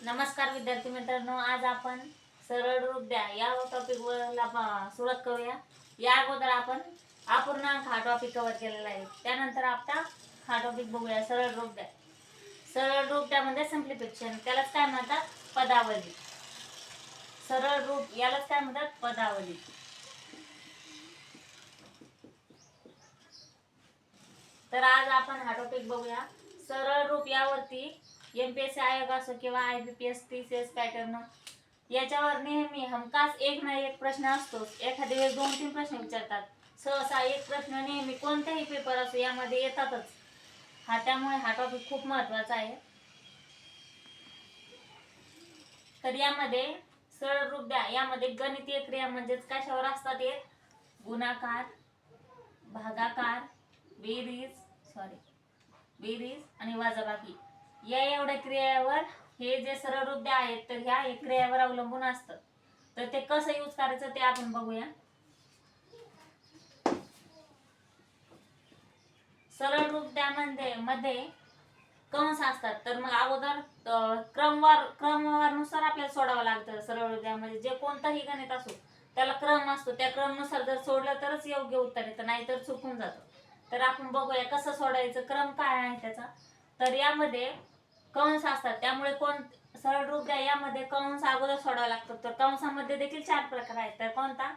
नमस्कार विद्यार्थी मित्रांनो, आज आपण सरळ रूप द्या या टॉपिकवर सुरुवात करूया. या अगोदर आपण अपूर्णांक हा टॉपिक कव्हर केलेला आहे. त्यानंतर आता हा टॉपिक बघूया, सरळ रूप द्या. सरळ रूप द्यामध्ये सिंप्लिफिकेशन, त्यालाच काय म्हणतात? पदावली. सरळ रूप यालाच काय म्हणतात? पदावली. तर आज आपण हा टॉपिक बघूया. सरळ रूप यावरती एमपीएससी आयोग असो किंवा आयबीपीएस टीसीएस पॅटर्न याच्यावर नेहमी हमखास एक ना एक प्रश्न असतोच. एखाद्या वेळेस 2-3 प्रश्न विचारतात. सहसा एक प्रश्न नेहमी कोणताही पेपर असो यामध्ये येतातच. त्यामुळे हा टॉपिक खूप महत्वाचा आहे. तर यामध्ये सरळ रूप द्या यामध्ये गणितीय क्रिया म्हणजेच कशावर असतात? एक गुणाकार, भागाकार, बेरीज आणि वजाबाकी या एवढ्या क्रियावर हे जे सरळ रूप द्या आहेत तर ह्या एक क्रियावर अवलंबून असतं. तर ते कसं यूज करायचं ते आपण बघूया. सरळ रूप द्या मध्ये कंस असतात. तर मग अगोदर क्रमवारनुसार आपल्याला सोडावं लागतं. सरळ रूप द्यामध्ये जे कोणताही गणित असो त्याला क्रम असतो. त्या क्रमानुसार जर सोडलं तरच योग्य उत्तर येतं, नाहीतर चुकून जातं. तर आपण बघूया कसं सोडायचं, क्रम काय आहे त्याचा. तर यामध्ये कंस असतात, त्यामुळे सरळ रूप द्या यामध्ये कंस अगोदर सोडावा लागतो. तर कंसामध्ये देखील 4 प्रकार आहेत. तर कोणता?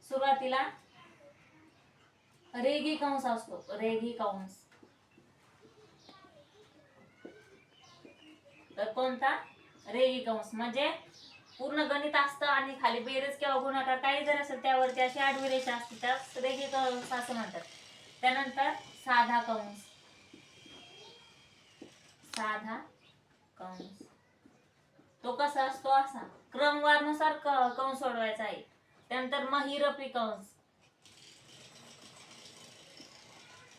सुरुवातीला रेघी कंस असतो. रेघी कंस. तर कोणता? रेघी कंस म्हणजे पूर्ण गणित असतं आणि खाली बेरीज किंवा गुणाकार काही जर असेल त्यावरती अशी आडवी रेषा असते, त्यास रेघी कंस असं म्हणतात. त्यानंतर साधा कंस. साधा कंस तो कसा असतो? असा क्रमवारनुसार कंस सोडवायचा आहे. त्यानंतर महिरपी कंस.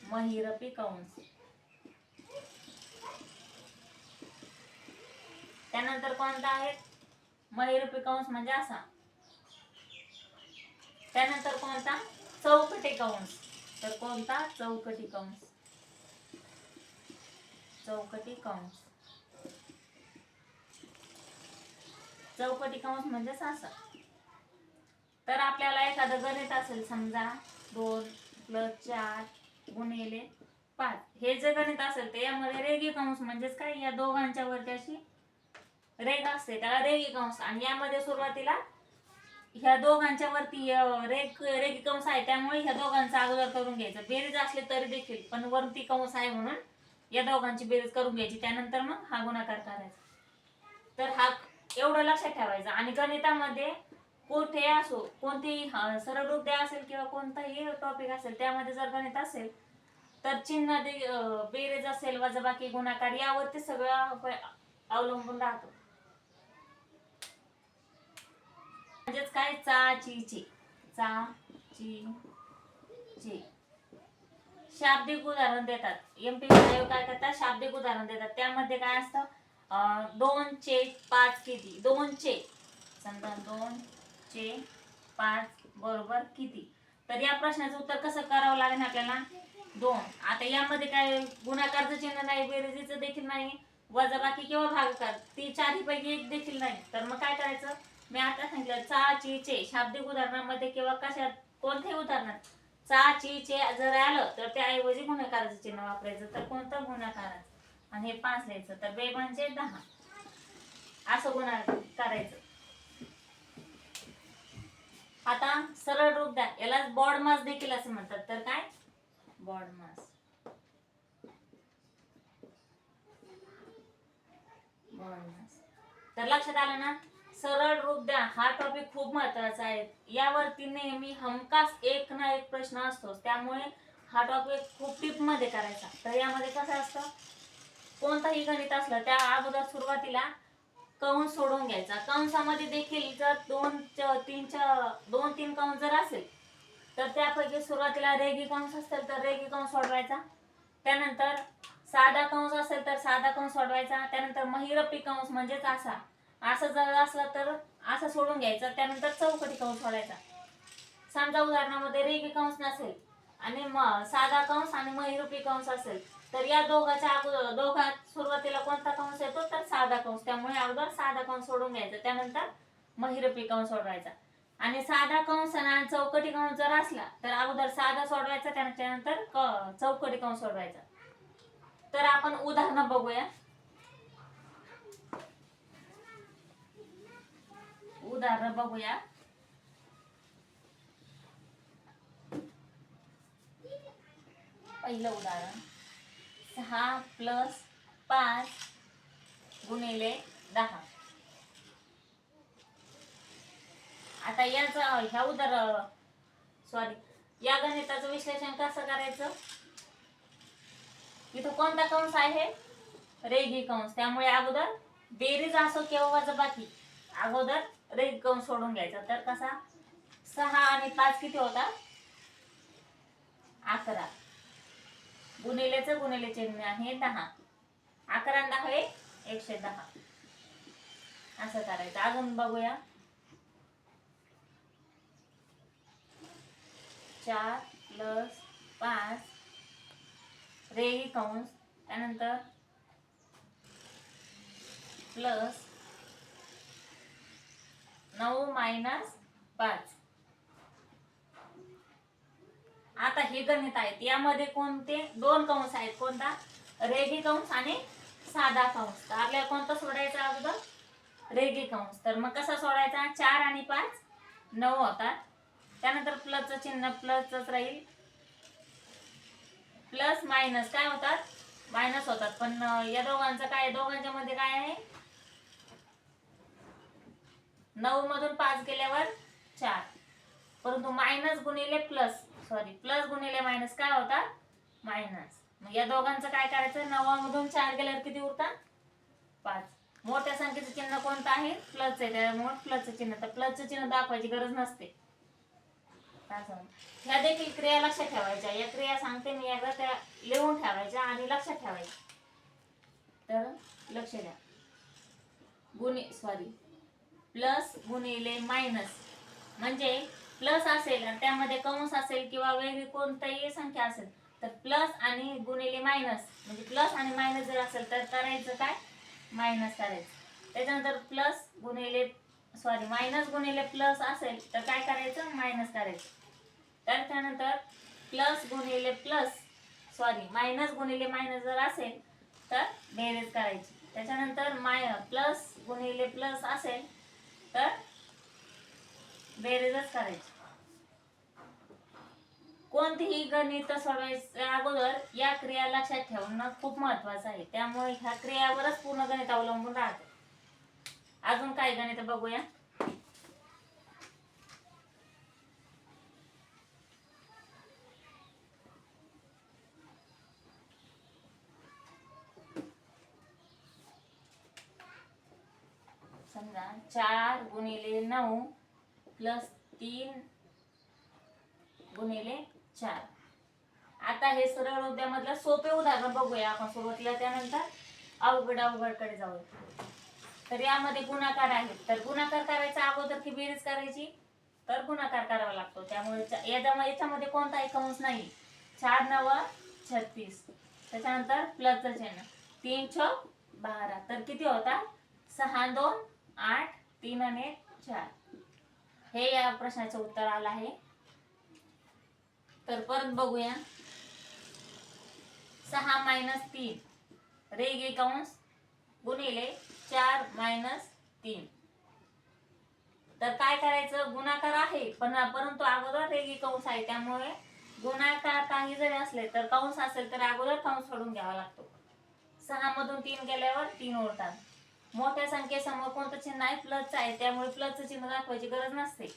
महिरपी कंस. त्यानंतर कोणता आहे? महिरपी कंस म्हणजे असा. त्यानंतर कोणता? चौकटी कंस. तर कोणता? चौकटी कंस. चौकटी कंस. चौकटी कंस म्हणजे असा. तर आपल्याला एखादं गणित असेल, समजा 2 + 4 × 5 हे जे गणित असेल ते यामध्ये रेघी कंस म्हणजेच काय, या दोघांच्या वरती अशी रेघ असते त्याला रेघी कंस. आणि यामध्ये सुरुवातीला ह्या दोघांच्या वरती रेघी कंस आहे, त्यामुळे ह्या दोघांचं अगोदर करून घ्यायचं. बेरीज असले तरी देखील पण वरती कंस आहे म्हणून या दोघांची बेरीज करून घ्यायची. त्यानंतर मग हा गुणाकार करायचा. तर हा एवढं लक्षात ठेवायचं. आणि गणितामध्ये कुठे असो, कोणतीही सरळ रूप द्या असेल किंवा कोणताही टॉपिक असेल त्यामध्ये जर गणित असेल तर चिन्ह बेरीज असेल, वजाबाकी, गुणाकार यावरती सगळं अवलंबून राहतो. म्हणजेच काय? चा ची चे. चा ची चे. शाब्दिक उदाहरण देतात. एमपीएससी आयोग काय करतात? शाब्दिक उदाहरण देतात. त्यामध्ये काय असतं? 2/5 किती? 2 समजा 2/5 बरोबर किती? तर या प्रश्नाचं उत्तर कसं करावं लागेल आपल्याला? 2. आता यामध्ये काय गुणाकारचं चिन्ह नाही, बेरजेचं देखील नाही, वजाबाकी किंवा भागाकार ती चारहीपैकी एक देखील नाही. तर मग काय करायचं? मी आता सांगितलं चा ची चे. शाब्दिक उदाहरणामध्ये किंवा कशात कोणत्याही उदाहरणात चा ची चे जर आलं तर त्याऐवजी गुणाकाराचं चिन्ह वापरायचं. तर कोणतं? गुणाकाराचं. आणि हे 5 लिहायचं. तर 2 म्हणजे 10 असं गुणाकार करायचं. आता सरळ रूप द्या याला बॉड मास देखील असं म्हणतात. तर काय? बॉड मास. तर लक्षात आलं ना? सरळ रूप द्या हा टॉपिक खूप महत्वाचा आहे. यावरती नेहमी हमखास एक ना एक प्रश्न असतोच, त्यामुळे हा टॉपिक खूप टिप मध्ये करायचा. तर यामध्ये कसं असतं? कोणताही गणित असलं त्या अगोदर सुरुवातीला कंस सोडून घ्यायचा. कंसामध्ये देखील जर 2-3 कंस जर असेल तर त्यापैकी सुरुवातीला रेघी कंस असतील तर रेघी कंस सोडवायचा. त्यानंतर साधा कंस असेल तर साधा कंस सोडवायचा. त्यानंतर महिरपी कंस म्हणजेच असं जर असलं तर असं सोडून घ्यायचं. त्यानंतर चौकटी कंस सोडायचा. समजा उदाहरणामध्ये रेघी कंस नसेल आणि साधा कंस आणि महिरपी कंस असेल तर या दोघात सुरुवातीला कोणता कंस येतो? तर साधा साधा कंस, त्यामुळे अगोदर साधा कंस सोडून घ्यायचा, त्यानंतर महिरपी कंस सोडवायचा. आणि साधा कंस आणि चौकटी कंस जर असला तर अगोदर साधा सोडवायचा, त्यानंतर चौकटी कंस सोडवायचा. तर आपण उदाहरण बघूया. पहिलं उदाहरण 6 + 5 गुणिले 10. आता या गणिताचं विश्लेषण कसं करायचं. इथं कोणता कंस आहे, रेघी कंस, त्यामुळे अगोदर बेरीज असो किंवा वजाबाकी अगोदर रेघी कंस सोडून घ्यायचा. तर कसा 6 आणि 5 किती होता, 11. गुणिलेचं गुणिले चिन्ह आहे 10. 11 आणि 10 हे 110. असं करायचं. अजून बघूया. 4 + 5 रेघी कंस, त्यानंतर प्लस 9 - 5. आता हे गणित आहेत, यामध्ये कोणते दोन कंस आहेत, कोणता, रेघी कंस आणि साधा कंस. तर आपल्याला कोणता सोडायचा अगोदर, रेघी कंस. तर मग कसा सोडायचा, 4 आणि 5 9 होतात, त्यानंतर प्लसचं चिन्ह प्लसच राहील, प्लस मायनस काय होतात, मायनस होतात. पण या दोघांचं काय, दोघांच्या मध्ये काय आहे, 9 मधून 5 गेल्यावर 4, परंतु मायनस गुणिले प्लस मायनस काय होतात, मायनस. मग या दोघांचं काय करायचं, 9 मधून 4 गेल्यावर किती उरतात, 5. मोठ्या संख्येचं चिन्ह कोणतं आहे, प्लस आहे, त्यामुळे प्लसचं चिन्ह. तर प्लसचं चिन्ह दाखवायची गरज नसते. ह्या देखील क्रिया लक्षात ठेवायच्या. या क्रिया सांगते मी, एकदा त्या लिहून ठेवायच्या आणि लक्षात ठेवायच्या. तर लक्ष द्या. प्लस गुणिले मायनस म्हणजे प्लस असेल आणि त्यामध्ये कंस असेल किंवा वेगळी कोणतीही संख्या असेल तर प्लस आणि गुणिले मायनस, म्हणजे प्लस आणि मायनस जर असेल तर करायचं काय, मायनस करायचं. त्याच्यानंतर मायनस गुणिले प्लस असेल तर काय करायचं, मायनस करायचं. तर त्यानंतर मायनस गुणिले मायनस जर असेल तर बेरीज करायची. त्याच्यानंतर प्लस गुणिले प्लस असेल तर बेरीजच करायची. कोणतीही गणित सोडवायच्या अगोदर या क्रिया लक्षात ठेवणं खूप महत्वाचं आहे. त्यामुळे ह्या क्रियावरच पूर्ण गणित अवलंबून राहते. अजून काही गणित बघूया. समजा 4 गुणिले 9 प्लस 3 गुणिले 4. आता हे सरळ उद्यामधलं सोपे उदाहरण बघूया आपण सुरुवातीला, त्यानंतर अवघडकडे जाऊया. तर यामध्ये गुणाकार आहेत, तर गुणाकार करायचा अगोदर की बेरीज करायची, तर गुणाकार करावा लागतो. त्यामुळे याच्यामध्ये कोणताही कंस नाही. 4 × 9 = 36. त्याच्यानंतर प्लसचं चिन्ह, 3 × 6 = 12. तर किती होता, 6 × 2 = 8, 3 आणि 1 4. हे या प्रश्नाचं उत्तर आलं आहे. तर परत बघूया. 6 - 3 रेघी कंस गुणिले 4 - 3. तर काय करायचं, गुणाकार आहे परंतु अगोदर रेघी कंस आहे, त्यामुळे गुणाकार काही जरी असले तर कंस असेल तर अगोदर कंस सोडून घ्यावा लागतो. 6 मधून 3 गेल्यावर 3 उरतात. मोठ्या संख्येसमोर कोणतं चिन्ह आहे, प्लसचं आहे, त्यामुळे प्लसचं चिन्ह दाखवायची गरज नसते.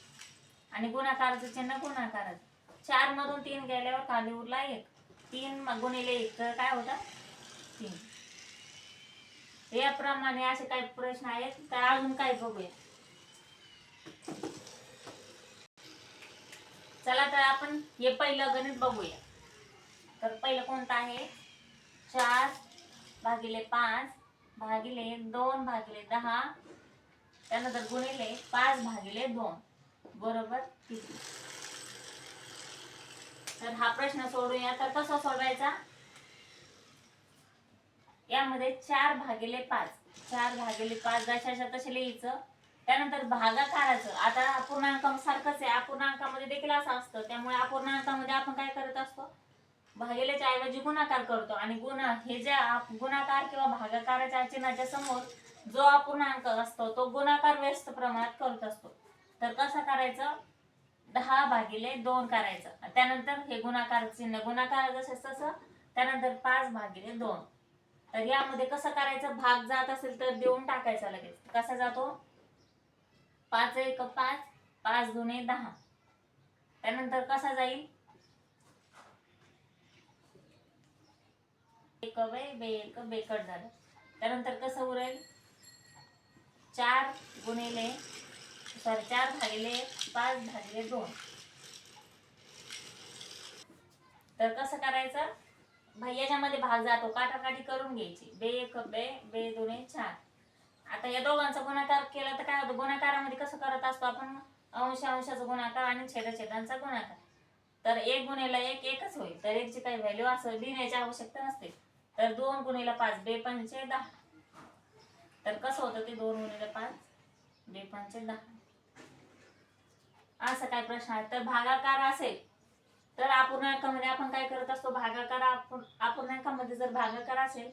आणि गुणाकाराचं चिन्ह गुणाकाराचं. 4 मधून 3 गेल्यावर खाली उरला 1. 3 गुणिले 1 तर काय होतं, 3. याप्रमाणे असे काही प्रश्न आहेत. तर अजून काय बघूया. चला तर आपण हे पहिलं गणित बघूया. तर पहिलं कोणतं आहे, 4/5 भागिले 2/10 त्यानंतर गुणिले 5/2 बरोबर किती. तर हा प्रश्न सोडूया. तर कसा सोडवायचा, यामध्ये 4/5 4/5 जशाच्या तसे लिहायचं. त्यानंतर भागाकाराचं, आता अपूर्णांकासारखंच आहे, अपूर्णांकामध्ये देखील असं असतं. त्यामुळे अपूर्णांकामध्ये आपण काय करत असतो, भागिलेच्या ऐवजी गुणाकार करतो. आणि हे जे गुणाकार किंवा भागाकाराच्या चिन्हाच्या समोर जो अपूर्णांक असतो तो गुणाकार व्यस्त प्रमाणात करत असतो. तर कसं करायचं, 10/2 करायचं. त्यानंतर हे गुणाकार चिन्ह, गुणाकार जसं तसं, त्यानंतर 5/2. तर यामध्ये कसं करायचं, भाग जात असेल तर देऊन टाकायचा लगेच. कसा जातो, 5×1 5, 5×2 10. त्यानंतर कसा जाईल, 1/2 बेकट झालं. त्यानंतर कसं उरेल, 4/5/2. तर कसं करायचं, याच्यामध्ये भाग जातो, काटाकाटी करून घ्यायची. 2×1 2×2 4. आता या दोघांचा गुणाकार केला तर काय होतं, गुणाकारामध्ये कसं करत असतो आपण, अंशाचा गुणाकार आणि छेदाछेदांचा गुणाकार. तर 1×1 एकच होईल. तर 1ची काही व्हॅल्यू असं लिहिण्याची आवश्यकता नसते. तर 2×5 2×5 10. तर कसं होतं ते 2×5 2×5 10. असं काय प्रश्न आहे. तर भागाकार असेल तर अपूर्णांकामध्ये आपण काय करत असतो, भागाकार, अपूर्णांकामध्ये जर भागाकार असेल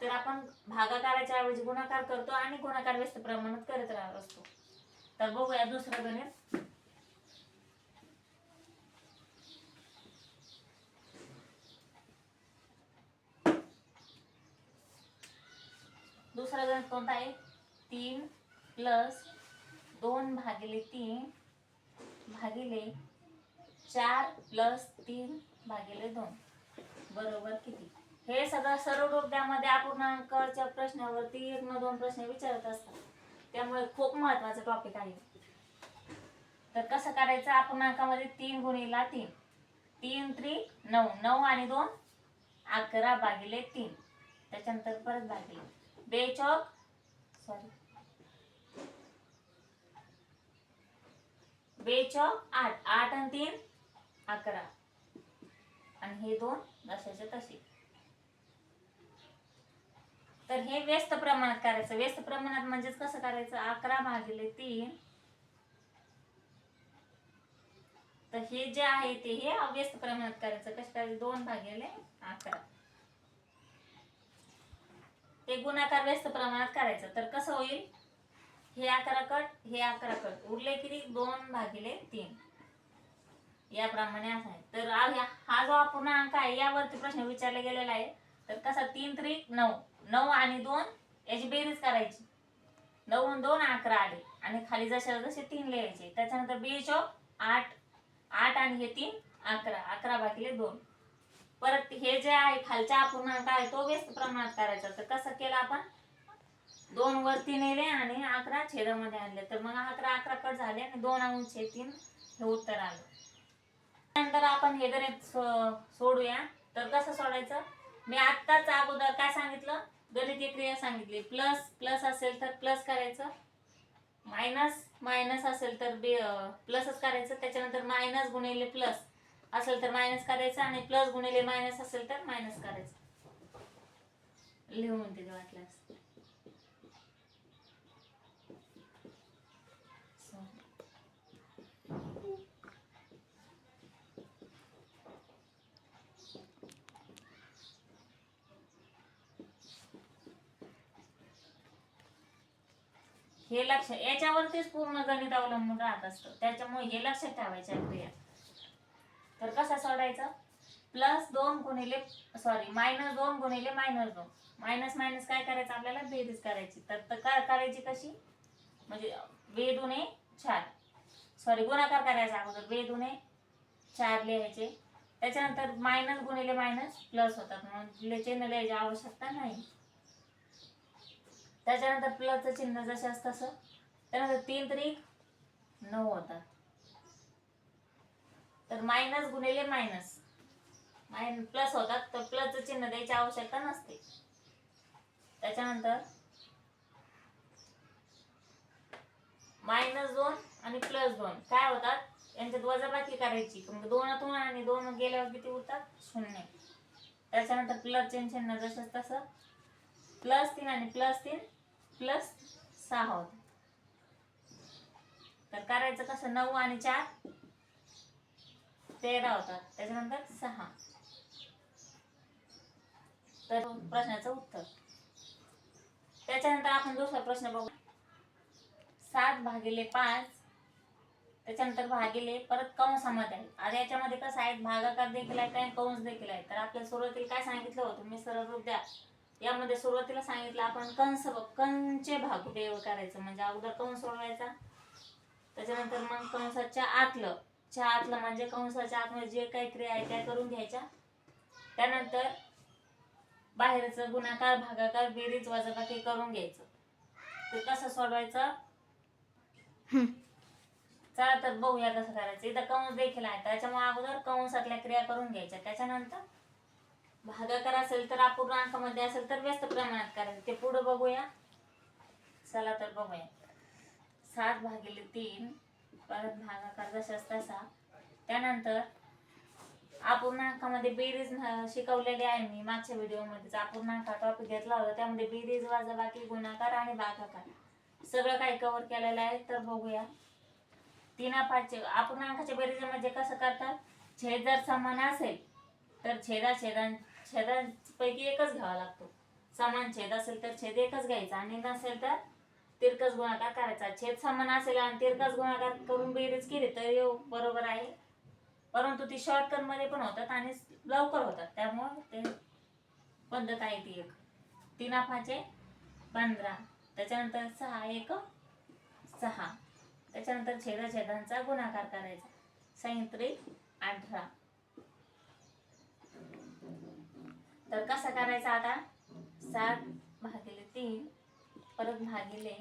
तर आपण भागाकाराच्या ऐवजी गुणाकार करतो आणि गुणाकार व्यस्त प्रमाणात करत राहत असतो. तर बघूया दुसरं गणित. दुसरं गणित कोणतं आहे, 3 + 2/3 भागिले 4 + 3/2 बरोबर किती. हे सगळं सरळ रूपामध्ये अपूर्णांकाच्या प्रश्नावरती 1 न 2 प्रश्न विचारत असतात. त्यामुळे खूप महत्वाचा टॉपिक आहे. तर कसं करायचं, अपूर्णांकामध्ये 3×3 3×3 9 9 आणि 2 11/3. त्याच्यानंतर परत भागिले 2×4 8 8 आणि 3 11. आणि हे 2 जशाचे तसे. तर हे व्यस्त प्रमाणात करायचं. व्यस्त प्रमाणात म्हणजेच कसं करायचं, 11/3. तर हे जे आहे ते हे अव्यस्त प्रमाणात करायचं. कसं करायचं, 2/11. ते गुणाकार व्यस्त प्रमाणात करायचं. तर कसं होईल, हे 11 कट, हे 11 कट, उरले किती, 2/3. याप्रमाणे असं आहे. तर हा जो अपूर्णांक आहे यावरती प्रश्न विचारला गेलेला आहे. तर कसा, 3×3 9 9 आणि 2 याची बेरीज करायची. 9 आणि 2 11 आले आणि खाली जसे 3 लिहायचे. त्याच्यानंतर 2×8 8 आणि हे 3 11 11/2. परत हे जे आहे खालचा अपूर्णांक आहे तो व्यस्त प्रमाणात करायचा. तर कसं केलं आपण, 2 वरती नेले आणि 11 छेदामध्ये आणले. तर मग 11 कट झाले आणि 2/3 हे उत्तर आलं. नंतर आपण हे गणित सोडूया. तर कसं सोडायचं, मी आत्ताच अगोदर काय सांगितलं, गणितीय क्रिया सांगितली. प्लस असेल तर प्लस करायचं, मायनस असेल तर प्लसच करायचं. त्याच्यानंतर मायनस गुणिले प्लस असेल तर मायनस करायचं आणि प्लस गुणिले मायनस असेल तर मायनस करायचं. लिहून ते वाटल्यास. हे लक्ष, याच्यावरतीच पूर्ण गणित अवलंबून राहत असतं. त्याच्यामुळे हे लक्षात ठेवायचं क्रिया. तर कसा सोडायचा, -2 गुणिले -2 गुणिले -2. मायनस काय करायचं, आपल्याला बेरीज करायची. तर काय करायची कशी, म्हणजे 2×2 4 गुणाकार करायचा अगोदर. 2×2 4 लिहायचे. त्याच्यानंतर मायनस गुणिले मायनस प्लस होतात, म्हणून चिन्ह लिहायची आवश्यकता नाही. त्याच्यानंतर प्लसचं चिन्ह जसं तसं. त्यानंतर 3×3 9 होतात. तर मायनस गुणिले मायनस प्लस होतात. तर प्लसचं चिन्ह द्यायची आवश्यकता नसते. त्याच्यानंतर -2 आणि +2 काय होतात, यांच्यात वजाबाकी करायची. मग 2 आणि 2 गेल्यावर किती उरतात, 0. त्याच्यानंतर प्लसचे चिन्ह जसं तसं, +3 आणि +3 प्लस 6 होता. तर करायचं कसं, 9 आणि 4 13 होतात, त्याच्यानंतर 6. तर प्रश्नाचं उत्तर. त्याच्यानंतर आपण दुसरा प्रश्न बघू. 7 भागिले 5, त्याच्यानंतर भागिले परत कंसामध्ये आहे. आता याच्यामध्ये कसं आहे, भागाकार देखील आहे आणि कंस देखील आहे. तर आपल्याला सुरुवातीला काय सांगितलं होतं, मी सरळ रूप द्या. यामध्ये सुरुवातीला सांगितलं आपण कंचे भागुटे करायचं, म्हणजे अगोदर कंस सोडवायचा, त्याच्यानंतर मग कंसाच्या आतलं म्हणजे कंसाच्या आतमध्ये जे काही क्रिया आहे त्या करून घ्यायच्या. त्यानंतर बाहेरचं गुणाकार भागाकार बेरीज वजाबाकी करून घ्यायचं. ते कसं सोडवायचं, चला तर बघूया कसं करायचं. इथं कंस देखील आहे, त्याच्यामुळे अगोदर कंसातल्या क्रिया करून घ्यायच्या, त्याच्यानंतर भागाकार असेल तर अपूर्णांकामध्ये असेल तर व्यस्त प्रमाणात करायचं, ते पुढे बघूया. चला तर बघूया. 7 भागिले 3 परत भागाकार जशाच तसा. त्यानंतर अपूर्णांकामध्ये बेरीज शिकवलेली आहे मी मागच्या व्हिडिओमध्ये. अपूर्णांक टॉपिक घेतला होता, त्यामध्ये बेरीज वजाबाकी गुणाकार आणि भागाकार सगळं काही कव्हर केलेलं आहे. तर बघूया. 3/5 अपूर्णांकाच्या बेरीजमध्ये कसं करतात, छेद जर समान असेल तर छेदांपैकी एकच घ्यावा लागतो. समान छेद असेल तर छेद एकच घ्यायचा आणि नसेल तर तिरकस गुणाकार करायचा. छेद समान असेल आणि तिरकस गुणाकार करून बेरीज केली तर बरोबर आहे, परंतु ती शॉर्टकट मध्ये पण होतात आणि लवकर होतात, त्यामुळे ते पद्धत आहे ती एक. 3/5 15, त्याच्यानंतर 6 1 6, त्याच्यानंतर छेदांचा गुणाकार करायचा, 37 18. तर कसा करायचा आता, 7 भागिले 3 परत भागिले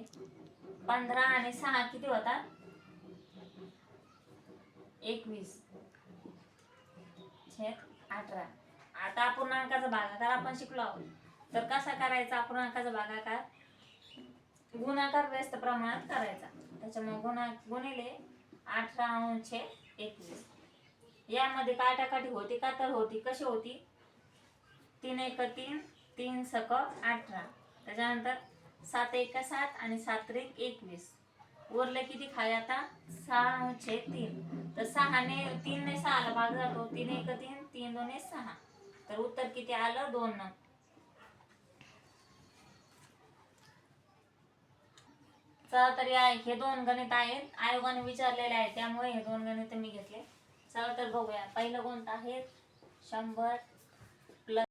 15 आणि 6 किती होतात, 21 छेद 18. आता अपूर्णांकाचा भागाकार आपण शिकलो आहोत. तर कसा करायचा अपूर्णांकाचा भागाकार, गुणाकार व्यस्त प्रमाणात करायचा, त्याच्यामुळे गुणिले 18/21. यामध्ये काटाकाटी होती का, तर होती. कशी होती, 3 1 3 3 सक 18, त्याच्यानंतर 7 1 7 आणि 7 3 21. उरले किती खाली आता, 6/3. तर 6ने 3ने 6ला भाग जातो, 3 1 3 3 2 6. तर उत्तर किती आलं, 2 नंबर. चला तर हे 2 गणित आहेत, आयोगाने विचारलेले आहेत, त्यामुळे हे 2 गणित मी घेतले. चला तर बघूया. पहिलं कोणतं आहे, 100 प्लस